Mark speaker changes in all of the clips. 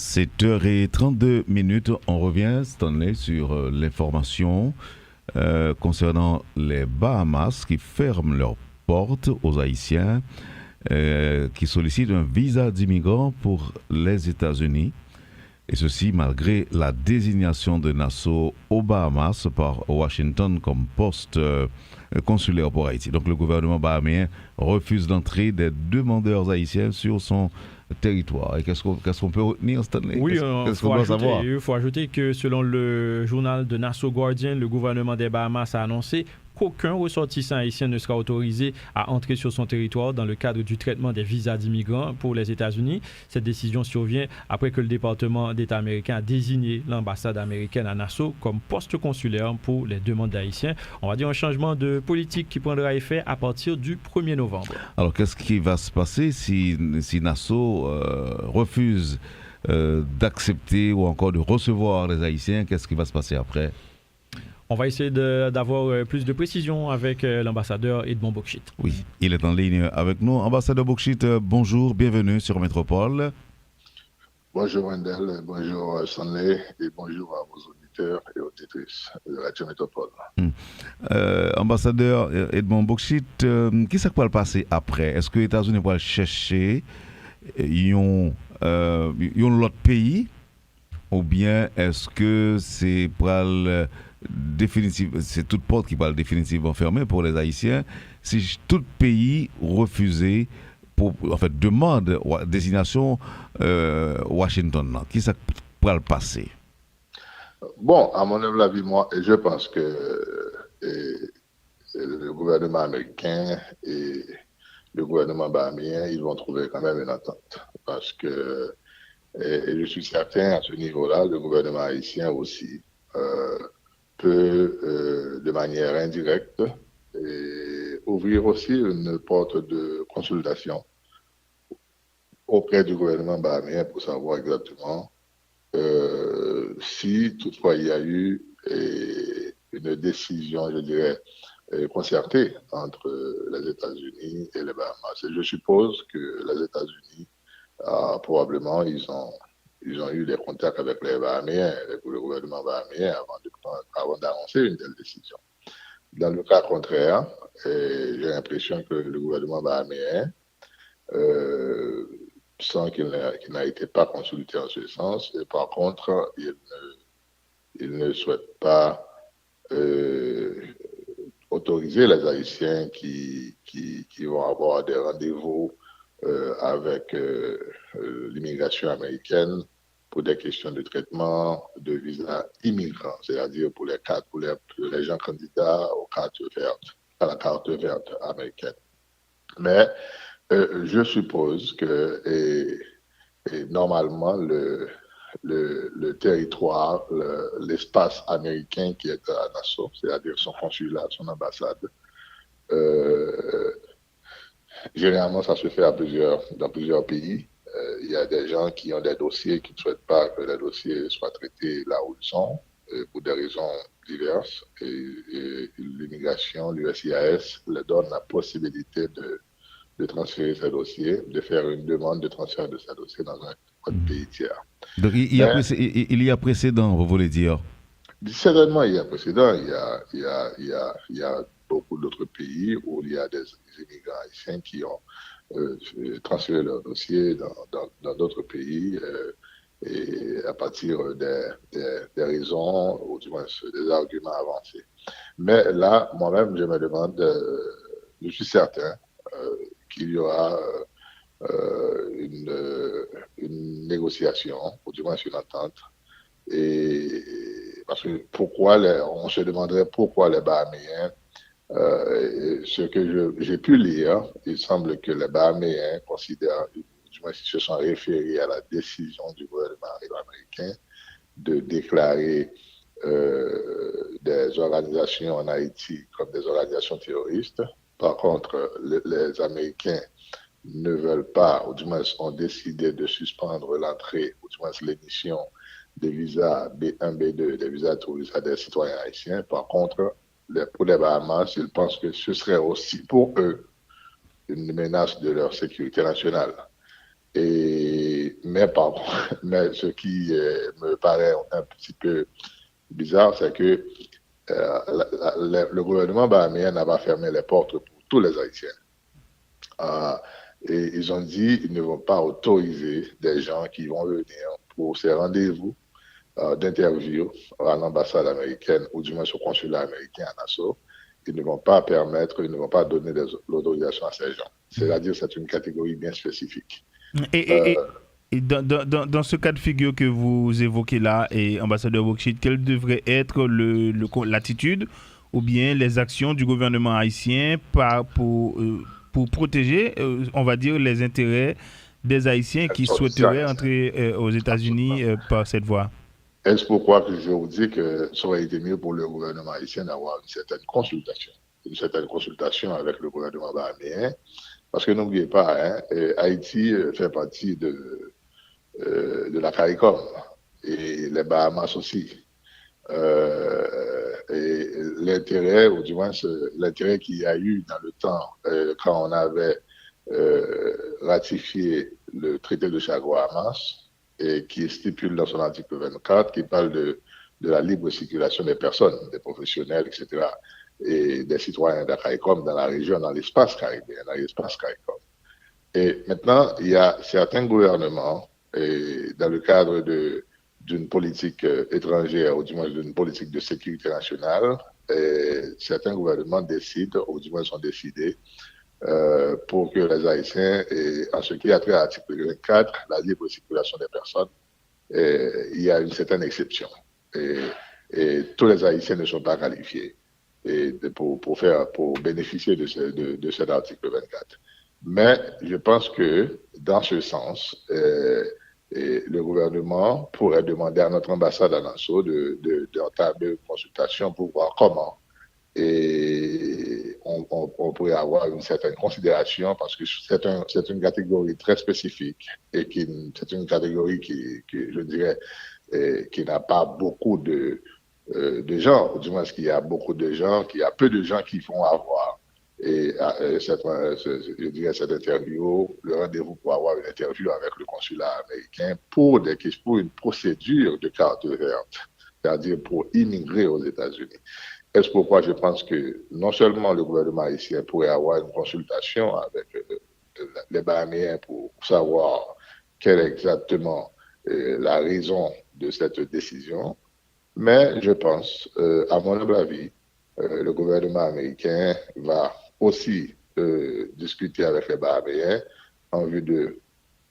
Speaker 1: 7h32, on revient, Stanley, sur l'information concernant les Bahamas qui ferment leurs portes aux Haïtiens qui sollicitent un visa d'immigrant pour les États-Unis. Et ceci malgré la désignation de Nassau aux Bahamas par Washington comme poste consulaire pour Haïti. Donc le gouvernement bahaméen refuse l'entrée des demandeurs haïtiens sur son territoire. Et qu'est-ce qu'on peut retenir, Stanley?
Speaker 2: Oui,
Speaker 1: Qu'est-ce qu'on doit savoir?
Speaker 2: il faut ajouter que selon le journal de Nassau Guardian, le gouvernement des Bahamas a annoncé qu'aucun ressortissant haïtien ne sera autorisé à entrer sur son territoire dans le cadre du traitement des visas d'immigrants pour les États-Unis. Cette décision survient après que le département d'État américain a désigné l'ambassade américaine à Nassau comme poste consulaire pour les demandes d'Haïtiens. On va dire un changement de politique qui prendra effet à partir du 1er novembre.
Speaker 1: Alors, qu'est-ce qui va se passer si Nassau refuse d'accepter ou encore de recevoir les Haïtiens? Qu'est-ce qui va se passer après?
Speaker 2: On va essayer d'avoir plus de précisions avec l'ambassadeur Edmond Boukchit.
Speaker 1: Oui, il est en ligne avec nous. Ambassadeur Boukchit, bonjour, bienvenue sur Métropole.
Speaker 3: Bonjour Wendell, bonjour Stanley et bonjour à vos auditeurs et auditrices de Radio Métropole.
Speaker 1: Ambassadeur Edmond Boukchit, qu'est-ce qui va le passer après? Est-ce que les États-Unis vont chercher l'autre pays ou bien est-ce que c'est c'est toute porte qui va définitivement fermer pour les Haïtiens si tout pays refusé demande désignation Washington, qui ça pourra le passer?
Speaker 3: Bon, à mon humble avis, moi, je pense que le gouvernement américain et le gouvernement bahaméen, ils vont trouver quand même une entente. Parce que, et je suis certain, à ce niveau-là, le gouvernement haïtien aussi peut, de manière indirecte, ouvrir aussi une porte de consultation auprès du gouvernement bahaméen pour savoir exactement si toutefois il y a eu une décision, je dirais, concertée entre les États-Unis et les Bahamas. Et je suppose que les États-Unis, probablement, ils ont eu des contacts avec les Bahaméens, avec le gouvernement bahaméen avant d'annoncer une telle décision. Dans le cas contraire, j'ai l'impression que le gouvernement bahaméen, sans qu'il n'a été pas consulté en ce sens, et par contre, il ne souhaite pas autoriser les Haïtiens qui vont avoir des rendez-vous avec l'immigration américaine pour des questions de traitement de visa immigrants, c'est-à-dire pour les gens candidats à la carte verte américaine. Mais je suppose que normalement le territoire, l'espace américain qui est à Nassau, c'est-à-dire son consulat, son ambassade, généralement ça se fait dans plusieurs pays. Il y a des gens qui ont des dossiers qui ne souhaitent pas que les dossiers soient traités là où ils sont, pour des raisons diverses. Et l'immigration, l'USCIS, leur donne la possibilité de transférer ces dossiers, de faire une demande de transfert de ces dossiers dans un pays tiers.
Speaker 1: Donc il y a précédent, vous voulez dire?
Speaker 3: Certainement, il y a précédent. Il y a beaucoup d'autres pays où il y a des immigrants haïtiens qui ont transféré leurs dossiers dans d'autres pays et à partir des raisons, ou du moins des arguments avancés. Mais là, moi-même, je me demande, je suis certain qu'il y aura une négociation, ou du moins une entente. Et parce que on se demanderait pourquoi les Bahaméens, ce que j'ai pu lire, il semble que les Bahaméens considèrent, du moins ils se sont référés à la décision du gouvernement américain de déclarer des organisations en Haïti comme des organisations terroristes. Par contre, les Américains ne veulent pas, ou du moins ont décidé de suspendre l'entrée, ou du moins l'émission des visas B1, B2, des visas touristes à des citoyens haïtiens. Par contre, pour les Bahamas, ils pensent que ce serait aussi pour eux une menace de leur sécurité nationale. Et mais ce qui me paraît un petit peu bizarre, c'est que le gouvernement bahaméen n'a pas fermé les portes pour tous les Haïtiens. Euh, et ils ont dit qu'ils ne vont pas autoriser des gens qui vont venir pour ces rendez-vous d'interview à l'ambassade américaine ou du moins au consulat américain à Nassau. Ils ne vont pas donner l'autorisation à ces gens. C'est-à-dire c'est une catégorie bien spécifique.
Speaker 4: Et dans ce cas de figure que vous évoquez là, et ambassadeur Wokshit, quelle devrait être l'attitude ou bien les actions du gouvernement haïtien pour protéger, on va dire, les intérêts des Haïtiens qui souhaiteraient entrer aux États-Unis par cette voie?
Speaker 3: Est-ce pourquoi que je vous dis que ça aurait été mieux pour le gouvernement haïtien d'avoir une certaine consultation avec le gouvernement bahaméen, parce que n'oubliez pas, Haïti fait partie de la CARICOM et les Bahamas aussi. Et l'intérêt, ou du moins l'intérêt qu'il y a eu dans le temps, quand on avait ratifié le traité de Chaguamas, et qui stipule dans son article 24, qui parle de la libre circulation des personnes, des professionnels, etc., et des citoyens de la CARICOM dans la région, dans l'espace caribéen, dans l'espace CARICOM. Et maintenant, il y a certains gouvernements, et dans le cadre d'une politique étrangère, ou du moins d'une politique de sécurité nationale, certains gouvernements décident, ou du moins sont décidés, pour que les Haïtiens, et en ce qui a trait à l'article 24, la libre circulation des personnes, il y a une certaine exception. Et tous les Haïtiens ne sont pas qualifiés pour bénéficier de cet article 24. Mais je pense que dans ce sens, le gouvernement pourrait demander à notre ambassade à Nassau d'entamer une consultation pour voir comment. Et on pourrait avoir une certaine considération parce que c'est une catégorie très spécifique et c'est une catégorie qui je dirais, qui n'a pas beaucoup de gens, du moins qu'il y a peu de gens qui vont avoir je dirais cette interview, le rendez-vous pour avoir une interview avec le consulat américain pour une procédure de carte verte, c'est-à-dire pour immigrer aux États-Unis. C'est pourquoi je pense que non seulement le gouvernement haïtien pourrait avoir une consultation avec les Bahaméens pour savoir quelle est exactement la raison de cette décision, mais je pense, à mon humble avis, le gouvernement américain va aussi discuter avec les Bahaméens en vue de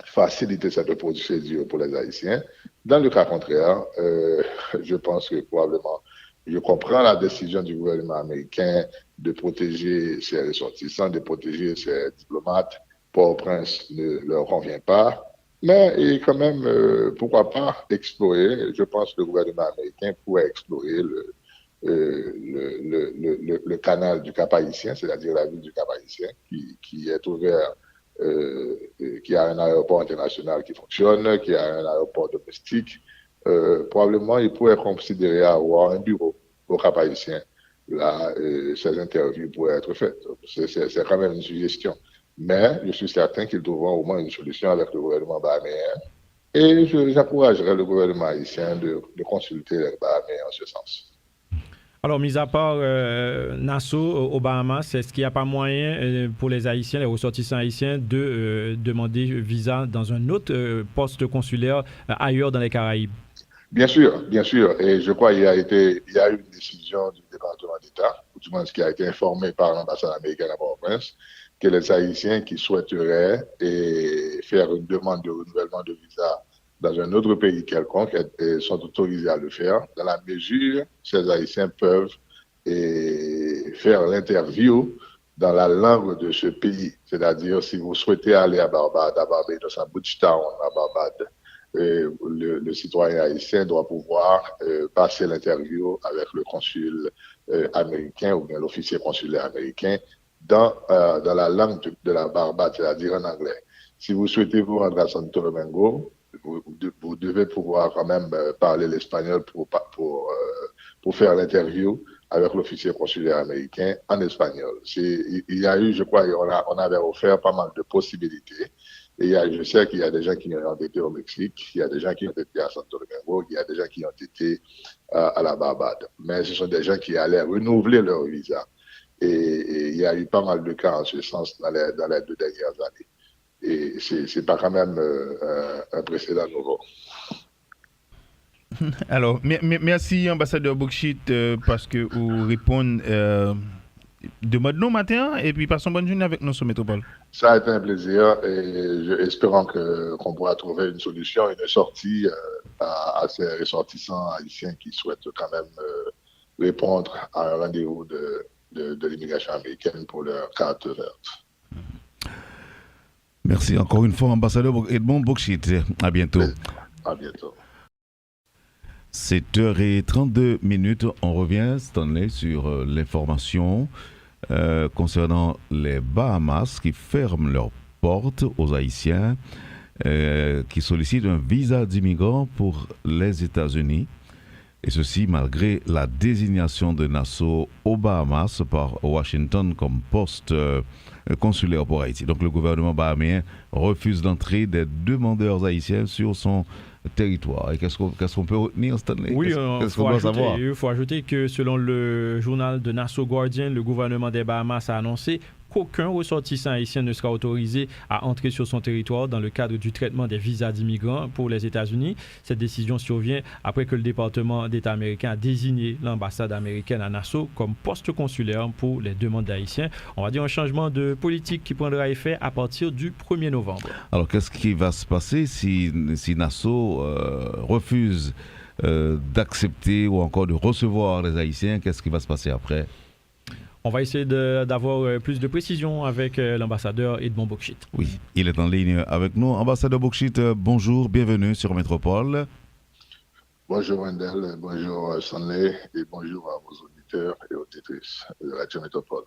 Speaker 3: faciliter cette procédure pour les Haïtiens. Dans le cas contraire, je pense que probablement, je comprends la décision du gouvernement américain de protéger ses ressortissants, de protéger ses diplomates. Port-au-Prince ne leur convient pas. Mais quand même, pourquoi pas explorer, je pense que le gouvernement américain pourrait explorer le canal du Cap-Haïtien, c'est-à-dire la ville du Cap-Haïtien, qui est ouvert, qui a un aéroport international qui fonctionne, qui a un aéroport domestique. Probablement, il pourrait considérer avoir un bureau au Cap-Haïtien. Là, ces interviews pourraient être faites. C'est quand même une suggestion. Mais je suis certain qu'ils trouveront au moins une solution avec le gouvernement bahaméen. Et j'encouragerai le gouvernement haïtien de consulter les Bahaméens en ce sens.
Speaker 2: Alors, mis à part Nassau, aux Bahamas, est-ce qu'il n'y a pas moyen pour les Haïtiens, les ressortissants haïtiens, de demander visa dans un autre poste consulaire ailleurs dans les Caraïbes?
Speaker 3: Bien sûr. Et je crois qu'il y a eu une décision du département d'État, ou du moins ce qui a été informé par l'ambassade américaine à Port-au-Prince, que les Haïtiens qui souhaiteraient faire une demande de renouvellement de visa dans un autre pays quelconque sont autorisés à le faire, dans la mesure où ces Haïtiens peuvent faire l'interview dans la langue de ce pays. C'est-à-dire, si vous souhaitez aller à Barbade, à Barbados, à Bridgetown, à Barbade, le citoyen haïtien doit pouvoir passer l'interview avec le consul américain ou bien l'officier consulaire américain dans la langue de la Barbade, c'est-à-dire en anglais. Si vous souhaitez vous rendre à Santo Domingo, vous devez pouvoir quand même parler l'espagnol pour faire l'interview avec l'officier consulaire américain en espagnol. Il y a eu, je crois, on avait offert pas mal de possibilités Et je sais qu'il y a des gens qui ont été au Mexique, il y a des gens qui ont été à Santo Domingo, il y a des gens qui ont été à la Barbade. Mais ce sont des gens qui allaient renouveler leur visa. Et il y a eu pas mal de cas en ce sens dans les 2 dernières années. Et c'est pas quand même un précédent nouveau.
Speaker 4: Alors, merci, ambassadeur Boukchit, parce que vous répondez de mode non matin et puis passons bonne journée avec nous sur Métropole.
Speaker 3: Ça a été un plaisir et espérons qu'on pourra trouver une solution, une sortie à ces ressortissants haïtiens qui souhaitent quand même répondre à un rendez-vous de l'immigration américaine pour leur carte verte.
Speaker 1: Merci encore une fois, ambassadeur Edmond Boukchit. À bientôt.
Speaker 3: À bientôt.
Speaker 1: 7h32, on revient, Stanley, sur l'information concernant les Bahamas qui ferment leurs portes aux Haïtiens qui sollicitent un visa d'immigrant pour les États-Unis. Et ceci malgré la désignation de Nassau aux Bahamas par Washington comme poste consulaire pour Haïti. Donc le gouvernement bahaméen refuse l'entrée des demandeurs haïtiens sur son territoire. Et qu'est-ce qu'on peut retenir, Stanley?
Speaker 2: Oui,
Speaker 1: qu'est-ce qu'on doit savoir?
Speaker 2: Il faut ajouter que selon le journal de Nassau Guardian, le gouvernement des Bahamas a annoncé qu'aucun ressortissant haïtien ne sera autorisé à entrer sur son territoire dans le cadre du traitement des visas d'immigrants pour les États-Unis. Cette décision survient après que le département d'État américain a désigné l'ambassade américaine à Nassau comme poste consulaire pour les demandes d'Haïtiens. On va dire un changement de politique qui prendra effet à partir du 1er novembre.
Speaker 1: Alors, qu'est-ce qui va se passer si Nassau refuse d'accepter ou encore de recevoir les Haïtiens? Qu'est-ce qui va se passer après?
Speaker 2: On va essayer d'avoir plus de précisions avec l'ambassadeur Edmond Boukchit.
Speaker 1: Oui, il est en ligne avec nous. Ambassadeur Boukchit, bonjour, bienvenue sur Métropole.
Speaker 3: Bonjour Wendell, bonjour Stanley et bonjour à vos auditeurs et auditrices de Radio Métropole.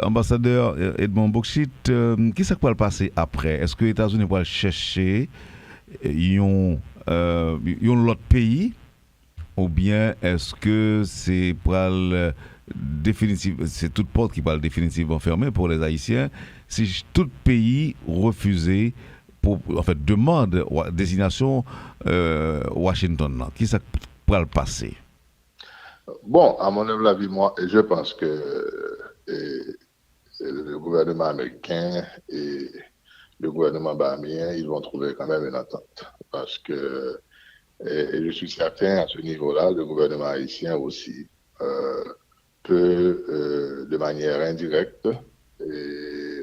Speaker 1: Ambassadeur Edmond Boukchit, qui s'est quoi le passer après? Est-ce que les États-Unis vont chercher l'autre pays ou bien est-ce que c'est pour c'est toute porte qui parle définitivement fermée pour les Haïtiens si tout pays refusé demande désignation Washington qui ça pourra le passer?
Speaker 3: Bon, à mon humble avis, moi, je pense que le gouvernement américain et le gouvernement bahaméen, ils vont trouver quand même une entente parce que et je suis certain à ce niveau-là, le gouvernement haïtien aussi peut, de manière indirecte,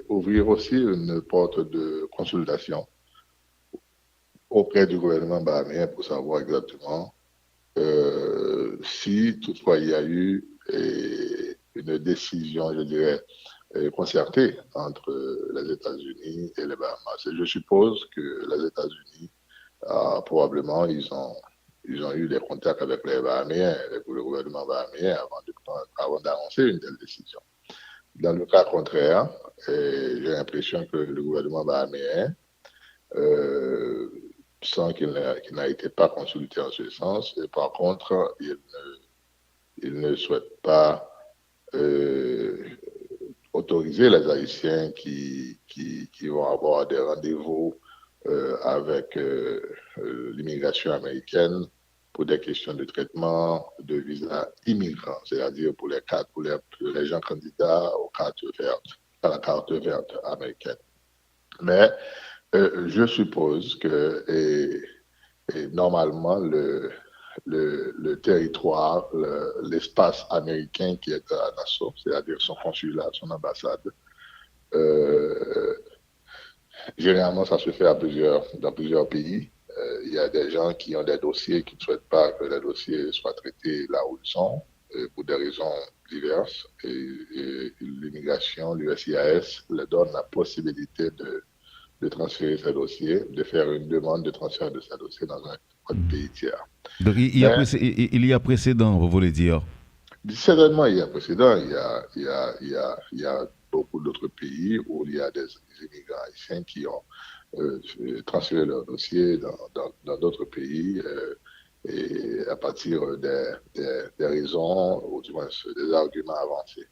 Speaker 3: ouvrir aussi une porte de consultation auprès du gouvernement bahaméen pour savoir exactement si toutefois il y a eu une décision, je dirais, concertée entre les États-Unis et les Bahamas. Et je suppose que les États-Unis, probablement, ils ont eu des contacts avec les Bahaméens, avec le gouvernement bahaméen avant d'annoncer une telle décision. Dans le cas contraire, j'ai l'impression que le gouvernement bahaméen, sans qu'il n'a été pas consulté en ce sens, et par contre, il ne souhaite pas autoriser les Haïtiens qui vont avoir des rendez-vous avec l'immigration américaine pour des questions de traitement de visa immigrants, c'est-à-dire pour les gens candidats à la carte verte américaine. Mais je suppose que normalement le territoire, l'espace américain qui est à Nassau, c'est-à-dire son consulat, son ambassade, généralement ça se fait dans plusieurs pays. Il y a des gens qui ont des dossiers qui ne souhaitent pas que les dossiers soient traités là où ils sont, pour des raisons diverses. Et l'immigration, l'USCIS leur donne la possibilité de transférer ces dossiers, de faire une demande de transfert de ces dossiers dans un pays tiers.
Speaker 1: Donc il y a précédent, vous voulez dire?
Speaker 3: Certainement, il y a précédent. Il y a beaucoup d'autres pays où il y a des immigrants haïtiens qui ont transféré leurs dossiers dans d'autres pays et à partir des raisons, ou du moins des arguments avancés.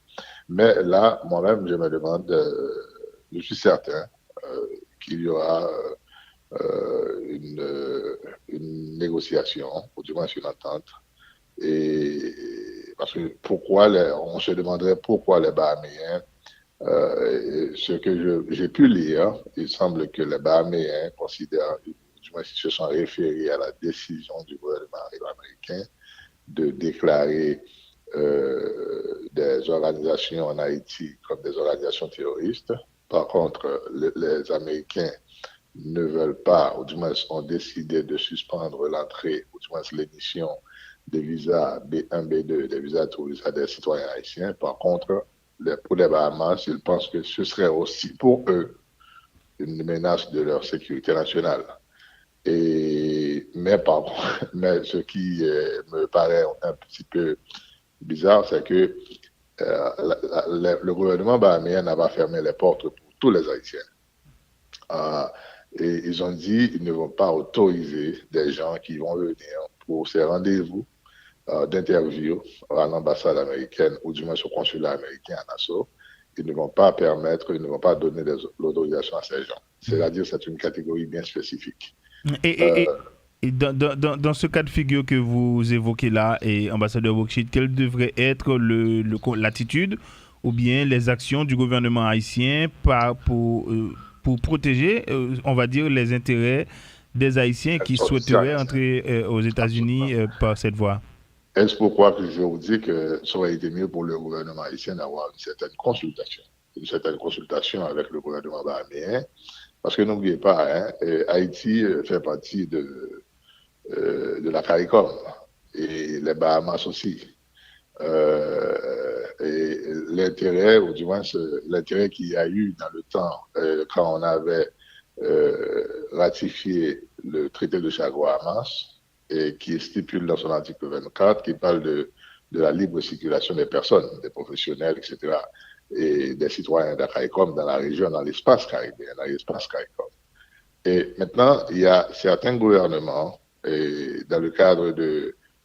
Speaker 3: Mais là, moi-même, je me demande, je suis certain qu'il y aura une négociation, ou du moins une entente. Et parce que on se demanderait pourquoi les Bahaméens, ce que j'ai pu lire, il semble que les Bahaméens considèrent, du moins ils se sont référés à la décision du gouvernement américain de déclarer des organisations en Haïti comme des organisations terroristes. Par contre, les Américains ne veulent pas, ou du moins ont décidé de suspendre l'entrée, ou du moins l'émission des visas B1, B2, des visas touristes à des citoyens haïtiens. Par contre, pour les Bahamas, ils pensent que ce serait aussi pour eux une menace de leur sécurité nationale. Mais ce qui me paraît un petit peu bizarre, c'est que le gouvernement bahaméen n'a pas fermé les portes pour tous les Haïtiens. Et ils ont dit qu'ils ne vont pas autoriser des gens qui vont venir pour ces rendez-vous d'interview à l'ambassade américaine ou du moins au consulat américain à Nassau. Ils ne vont pas donner l'autorisation à ces gens. C'est-à-dire c'est une catégorie bien spécifique.
Speaker 4: Et dans ce cas de figure que vous évoquez là, ambassadeur Boukchit, quelle devrait être l'attitude ou bien les actions du gouvernement haïtien pour protéger, on va dire, les intérêts des Haïtiens qui souhaiteraient entrer aux États-Unis par cette voie?
Speaker 3: Est-ce pourquoi que je vous dis que ça aurait été mieux pour le gouvernement haïtien d'avoir une certaine consultation avec le gouvernement bahaméen, parce que n'oubliez pas, Haïti fait partie de la CARICOM et les Bahamas aussi. Et l'intérêt, ou du moins l'intérêt qu'il y a eu dans le temps, quand on avait ratifié le traité de Chaguamas, et qui stipule dans son article 24, qui parle de la libre circulation des personnes, des professionnels, etc., et des citoyens de la CARICOM dans la région, dans l'espace caribéen, dans l'espace CARICOM. Et maintenant, il y a certains gouvernements, dans le cadre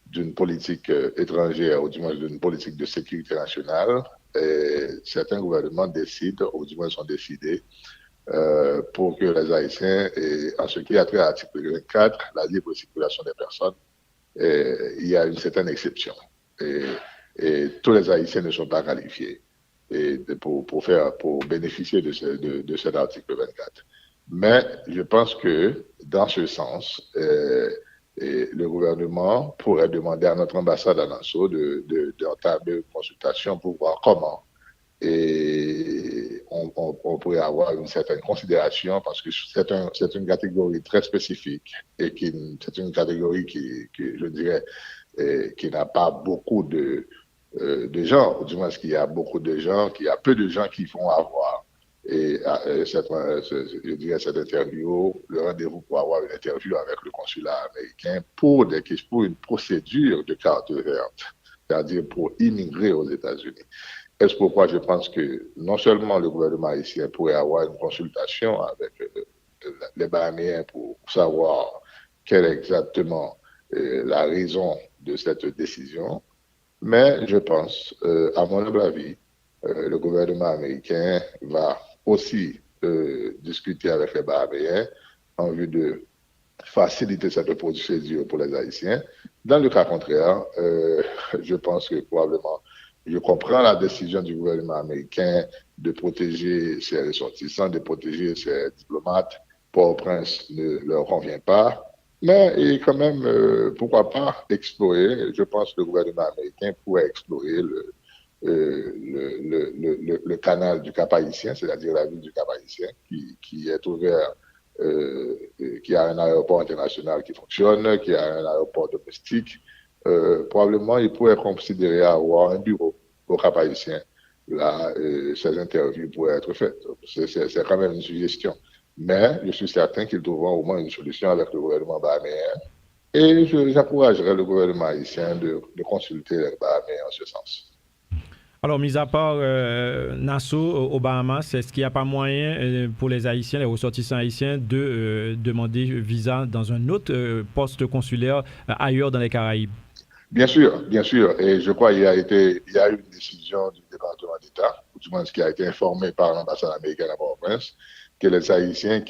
Speaker 3: d'une politique étrangère, ou du moins d'une politique de sécurité nationale, certains gouvernements décident, ou du moins sont décidés, pour que les Haïtiens, en ce qui a trait à l'article 24, la libre circulation des personnes, il y a une certaine exception. Et tous les Haïtiens ne sont pas qualifiés pour bénéficier de cet article 24. Mais je pense que, dans ce sens, le gouvernement pourrait demander à notre ambassade à Nassau d'entamer une consultation pour voir comment on pourrait avoir une certaine considération, parce que c'est une catégorie très spécifique et c'est une catégorie qui je dirais, qui n'a pas beaucoup de gens, ou du moins qu'il y a peu de gens qui vont avoir je dirais cette interview, le rendez-vous pour avoir une interview avec le consulat américain pour une procédure de carte verte, c'est-à-dire pour immigrer aux États-Unis. C'est pourquoi je pense que non seulement le gouvernement haïtien pourrait avoir une consultation avec les Bahaméens pour savoir quelle est exactement la raison de cette décision, mais je pense, à mon humble avis, le gouvernement américain va aussi discuter avec les Bahaméens en vue de faciliter cette procédure pour les Haïtiens. Dans le cas contraire, je pense que probablement, je comprends la décision du gouvernement américain de protéger ses ressortissants, de protéger ses diplomates. Port-au-Prince ne leur convient pas. Mais quand même, pourquoi pas explorer, je pense que le gouvernement américain pourrait explorer le canal du Cap-Haïtien, c'est-à-dire la ville du Cap-Haïtien, qui est ouvert, qui a un aéroport international qui fonctionne, qui a un aéroport domestique. Probablement, il pourrait considérer avoir un bureau au Cap-Haïtien. Là, ces interviews pourraient être faites. C'est quand même une suggestion. Mais je suis certain qu'ils trouveront au moins une solution avec le gouvernement bahaméen. Et j'encouragerai le gouvernement haïtien de consulter les Bahaméens en ce sens.
Speaker 2: Alors, mis à part Nassau aux Bahamas, est-ce qu'il n'y a pas moyen pour les Haïtiens, les ressortissants haïtiens, de demander visa dans un autre poste consulaire ailleurs dans les Caraïbes?
Speaker 3: Bien sûr. Et je crois qu'il y a eu une décision du département d'État, ou du moins ce qui a été informé par l'ambassade américaine à Port-au-Prince, que les Haïtiens